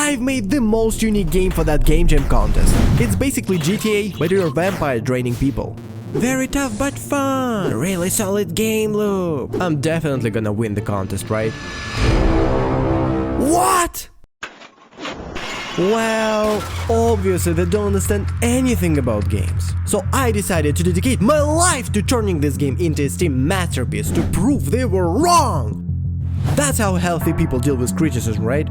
I've made the most unique game for that game jam contest. It's basically GTA, but you're a vampire draining people. Very tough but fun, really solid game loop. I'm definitely gonna win the contest, right? What? Well, obviously they don't understand anything about games. So I decided to dedicate my life to turning this game into a Steam masterpiece to prove they were wrong. That's how healthy people deal with criticism, right?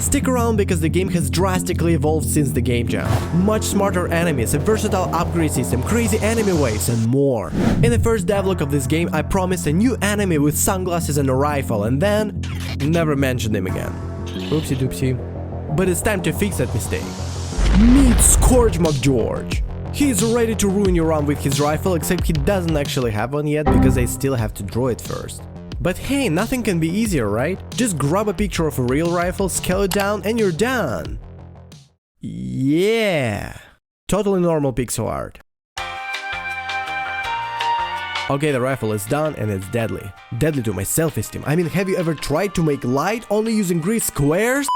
Stick around because the game has drastically evolved since the game jam. Much smarter enemies, a versatile upgrade system, crazy enemy waves and more. In the first devlog of this game I promised a new enemy with sunglasses and a rifle and then never mentioned him again. Oopsie doopsie. But it's time to fix that mistake. Meet Scourge McGeorge. He's ready to ruin your run with his rifle, except he doesn't actually have one yet because I still have to draw it first. But hey, nothing can be easier, right? Just grab a picture of a real rifle, scale it down, and you're done. Yeah. Totally normal pixel art. Okay, the rifle is done and it's deadly. Deadly to my self-esteem. I mean, have you ever tried to make light only using grid squares?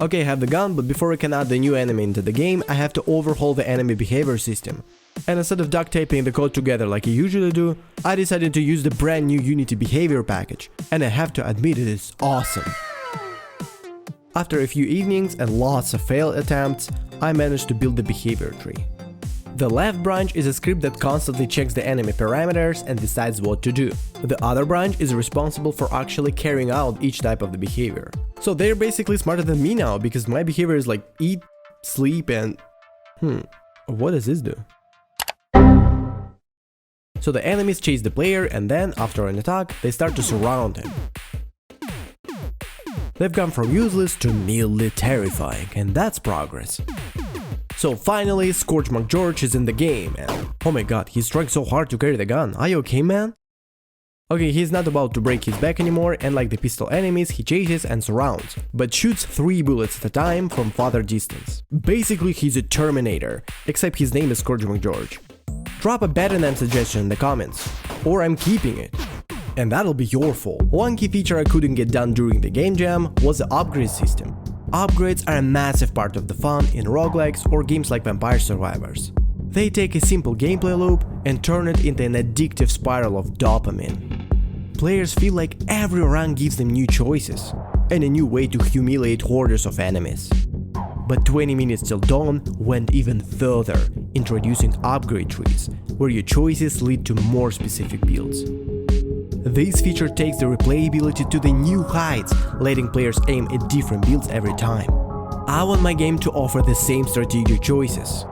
Okay, I have the gun, but before I can add the new enemy into the game, I have to overhaul the enemy behavior system. And instead of duct taping the code together like I usually do, I decided to use the brand new Unity behavior package, and I have to admit it is awesome. After a few evenings and lots of failed attempts, I managed to build the behavior tree. The left branch is a script that constantly checks the enemy parameters and decides what to do. The other branch is responsible for actually carrying out each type of the behavior. So they're basically smarter than me now, because my behavior is like eat, sleep and... what does this do? So the enemies chase the player and then, after an attack, they start to surround him. They've gone from useless to mildly terrifying, and that's progress. So finally, Scourge McGeorge is in the game, and oh my god, he's trying so hard to carry the gun. Are you okay, man? Okay, he's not about to break his back anymore, and like the pistol enemies, he chases and surrounds, but shoots 3 bullets at a time from farther distance. Basically, he's a Terminator, except his name is Scourge McGeorge. Drop a better name suggestion in the comments, or I'm keeping it. And that'll be your fault. One key feature I couldn't get done during the game jam was the upgrade system. Upgrades are a massive part of the fun in roguelikes or games like Vampire Survivors. They take a simple gameplay loop and turn it into an addictive spiral of dopamine. Players feel like every run gives them new choices and a new way to humiliate hordes of enemies. But 20 minutes till dawn went even further, introducing upgrade trees, where your choices lead to more specific builds. This feature takes the replayability to the new heights, letting players aim at different builds every time. I want my game to offer the same strategic choices.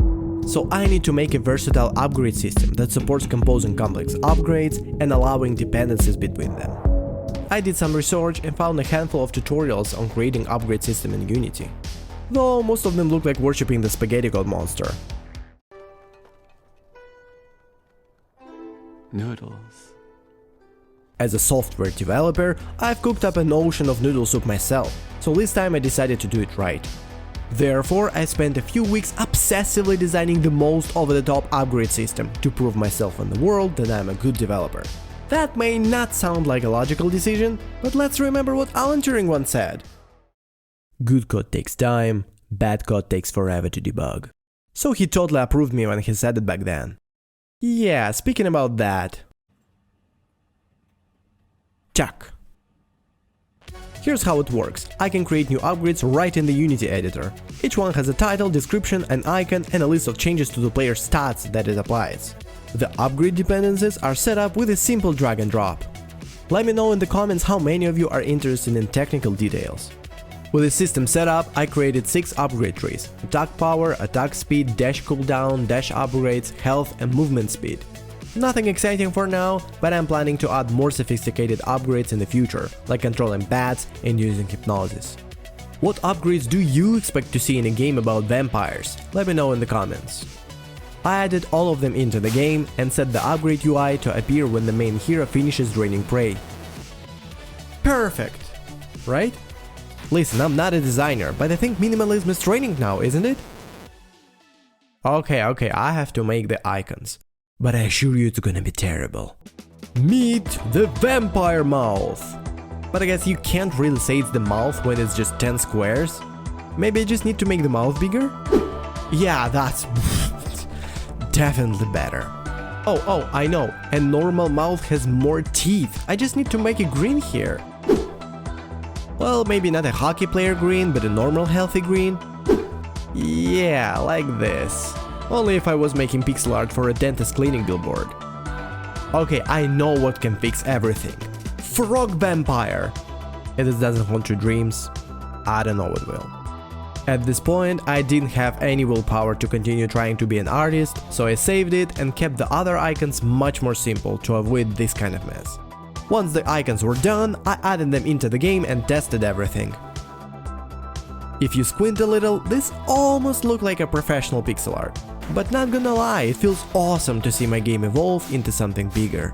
So I need to make a versatile upgrade system that supports composing complex upgrades and allowing dependencies between them. I did some research and found a handful of tutorials on creating upgrade system in Unity. Though most of them look like worshipping the spaghetti god monster. Noodles. As a software developer, I've cooked up an ocean of noodle soup myself, so this time I decided to do it right. Therefore, I spent a few weeks obsessively designing the most over-the-top upgrade system to prove myself and the world that I'm a good developer. That may not sound like a logical decision, but let's remember what Alan Turing once said. Good code takes time, bad code takes forever to debug. So he totally approved me when he said it back then. Yeah, speaking about that. Chuck. Here's how it works. I can create new upgrades right in the Unity editor. Each one has a title, description, an icon, and a list of changes to the player's stats that it applies. The upgrade dependencies are set up with a simple drag and drop. Let me know in the comments how many of you are interested in technical details. With the system set up, I created 6 upgrade trees: attack power, attack speed, dash cooldown, dash upgrades, health, and movement speed. Nothing exciting for now, but I'm planning to add more sophisticated upgrades in the future, like controlling bats and using hypnosis. What upgrades do you expect to see in a game about vampires? Let me know in the comments. I added all of them into the game and set the upgrade UI to appear when the main hero finishes draining prey. Perfect! Right? Listen, I'm not a designer, but I think minimalism is trending now, isn't it? Okay, I have to make the icons. But I assure you it's gonna be terrible. Meet the vampire mouth! But I guess you can't really say it's the mouth when it's just 10 squares. Maybe I just need to make the mouth bigger? Yeah, that's definitely better. Oh, I know. A normal mouth has more teeth. I just need to make it green here. Well, maybe not a hockey player green, but a normal healthy green. Yeah, like this. Only if I was making pixel art for a dentist cleaning billboard. Okay, I know what can fix everything. Frog vampire. If this doesn't haunt your dreams, I don't know what will. At this point, I didn't have any willpower to continue trying to be an artist, so I saved it and kept the other icons much more simple to avoid this kind of mess. Once the icons were done, I added them into the game and tested everything. If you squint a little, this almost looked like a professional pixel art. But not gonna lie, it feels awesome to see my game evolve into something bigger.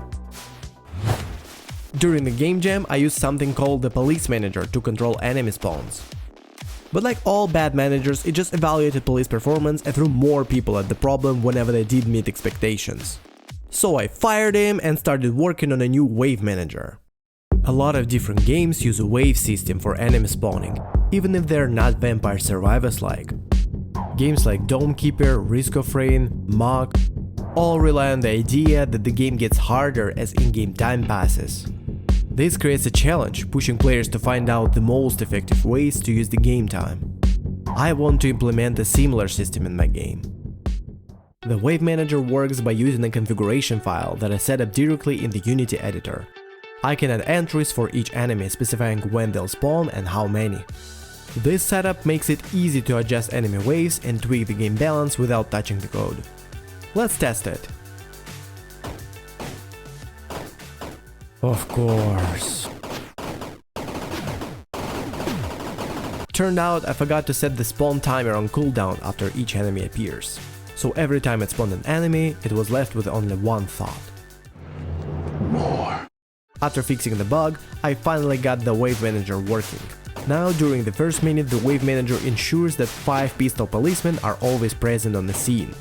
During the game jam, I used something called the police manager to control enemy spawns. But like all bad managers, it just evaluated police performance and threw more people at the problem whenever they did meet expectations. So I fired him and started working on a new wave manager. A lot of different games use a wave system for enemy spawning, even if they're not vampire survivors like. Games like Dome Keeper, Risk of Rain, Mock all rely on the idea that the game gets harder as in-game time passes. This creates a challenge, pushing players to find out the most effective ways to use the game time. I want to implement a similar system in my game. The Wave Manager works by using a configuration file that I set up directly in the Unity editor. I can add entries for each enemy specifying when they'll spawn and how many. This setup makes it easy to adjust enemy waves and tweak the game balance without touching the code. Let's test it. Of course. Turned out I forgot to set the spawn timer on cooldown after each enemy appears. So every time it spawned an enemy, it was left with only one thought. More. After fixing the bug, I finally got the Wave Manager working. Now during the first minute, the Wave Manager ensures that 5 pistol policemen are always present on the scene.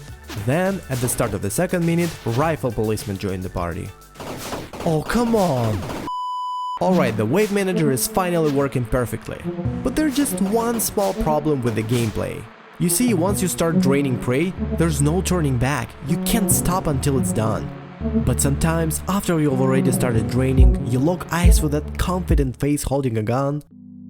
Then, at the start of the second minute, rifle policemen join the party. Oh, come on! Alright, the Wave Manager is finally working perfectly. But there's just one small problem with the gameplay. You see, once you start draining prey, there's no turning back. You can't stop until it's done. But sometimes, after you've already started draining, you lock eyes with that confident face holding a gun,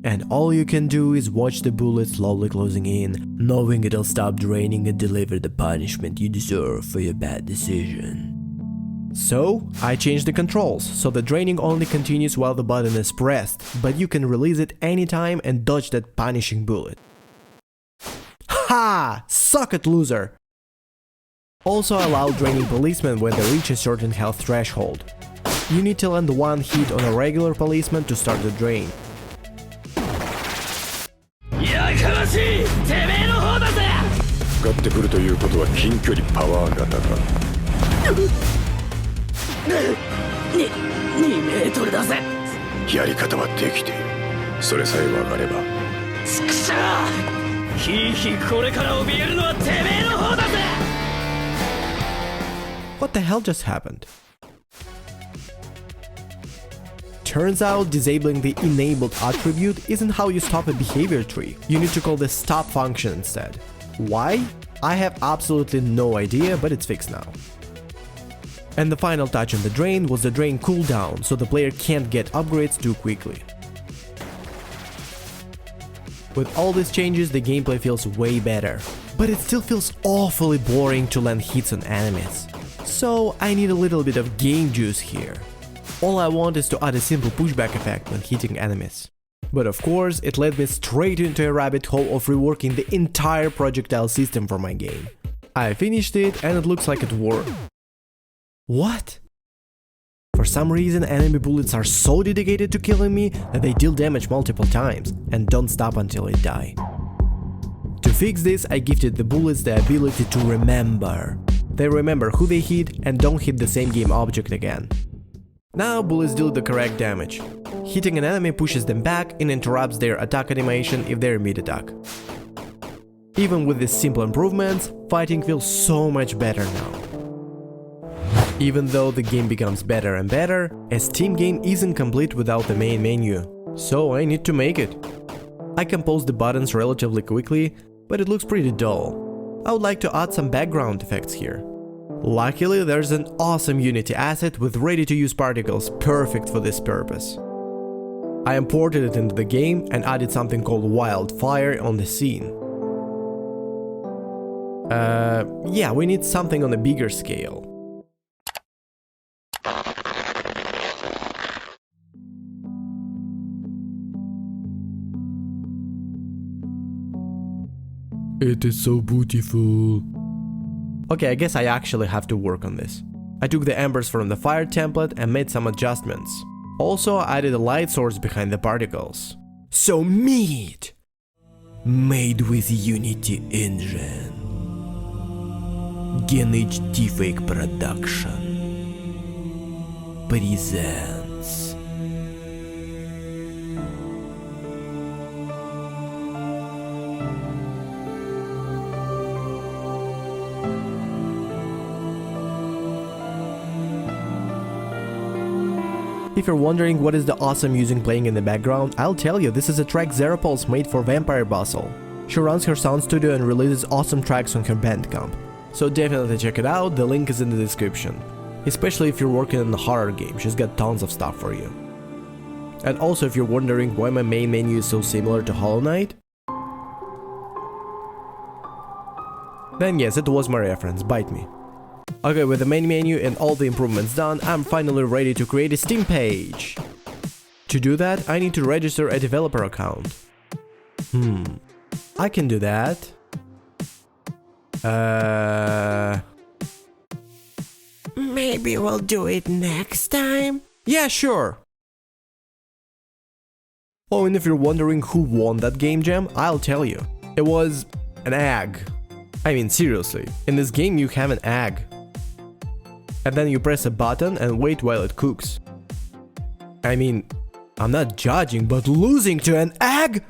and all you can do is watch the bullet slowly closing in, knowing it'll stop draining and deliver the punishment you deserve for your bad decision. So, I changed the controls, so the draining only continues while the button is pressed, but you can release it anytime and dodge that punishing bullet. Ha! Suck it, loser! Also allow draining policemen when they reach a certain health threshold. You need to land one hit on a regular policeman to start the drain. What the hell just happened? Turns out disabling the enabled attribute isn't how you stop a behavior tree. You need to call the stop function instead. Why? I have absolutely no idea, but it's fixed now. And the final touch on the drain was the drain cooldown, so the player can't get upgrades too quickly. With all these changes, the gameplay feels way better, but it still feels awfully boring to land hits on enemies. So I need a little bit of game juice here. All I want is to add a simple pushback effect when hitting enemies. But of course, it led me straight into a rabbit hole of reworking the entire projectile system for my game. I finished it and it looks like it worked. What? For some reason, enemy bullets are so dedicated to killing me that they deal damage multiple times and don't stop until they die. To fix this, I gifted the bullets the ability to remember. They remember who they hit and don't hit the same game object again. Now bullets deal the correct damage. Hitting an enemy pushes them back and interrupts their attack animation if they're mid-attack. Even with these simple improvements, fighting feels so much better now. Even though the game becomes better and better, a Steam game isn't complete without the main menu, so I need to make it. I composed the buttons relatively quickly, but it looks pretty dull. I would like to add some background effects here. Luckily, there's an awesome Unity asset with ready-to-use particles perfect for this purpose. I imported it into the game and added something called wildfire on the scene. Yeah, we need something on a bigger scale. It is so beautiful. Okay, I guess I actually have to work on this. I took the embers from the fire template and made some adjustments. Also, I added a light source behind the particles. So meat! Made with Unity engine. Gen HD Fake Production presents. If you're wondering what is the awesome music playing in the background, I'll tell you, this is a track XeroPulse made for Vampire Bustle. She runs her sound studio and releases awesome tracks on her Bandcamp. So definitely check it out, the link is in the description. Especially if you're working on a horror game, she's got tons of stuff for you. And also if you're wondering why my main menu is so similar to Hollow Knight, then yes, it was my reference, bite me. Okay, with the main menu and all the improvements done, I'm finally ready to create a Steam page. To do that, I need to register a developer account. I can do that. Maybe we'll do it next time? Yeah, sure. Oh, and if you're wondering who won that game jam, I'll tell you. It was an egg. I mean, seriously, in this game you have an egg. And then you press a button and wait while it cooks. I mean, I'm not judging, but losing to an egg?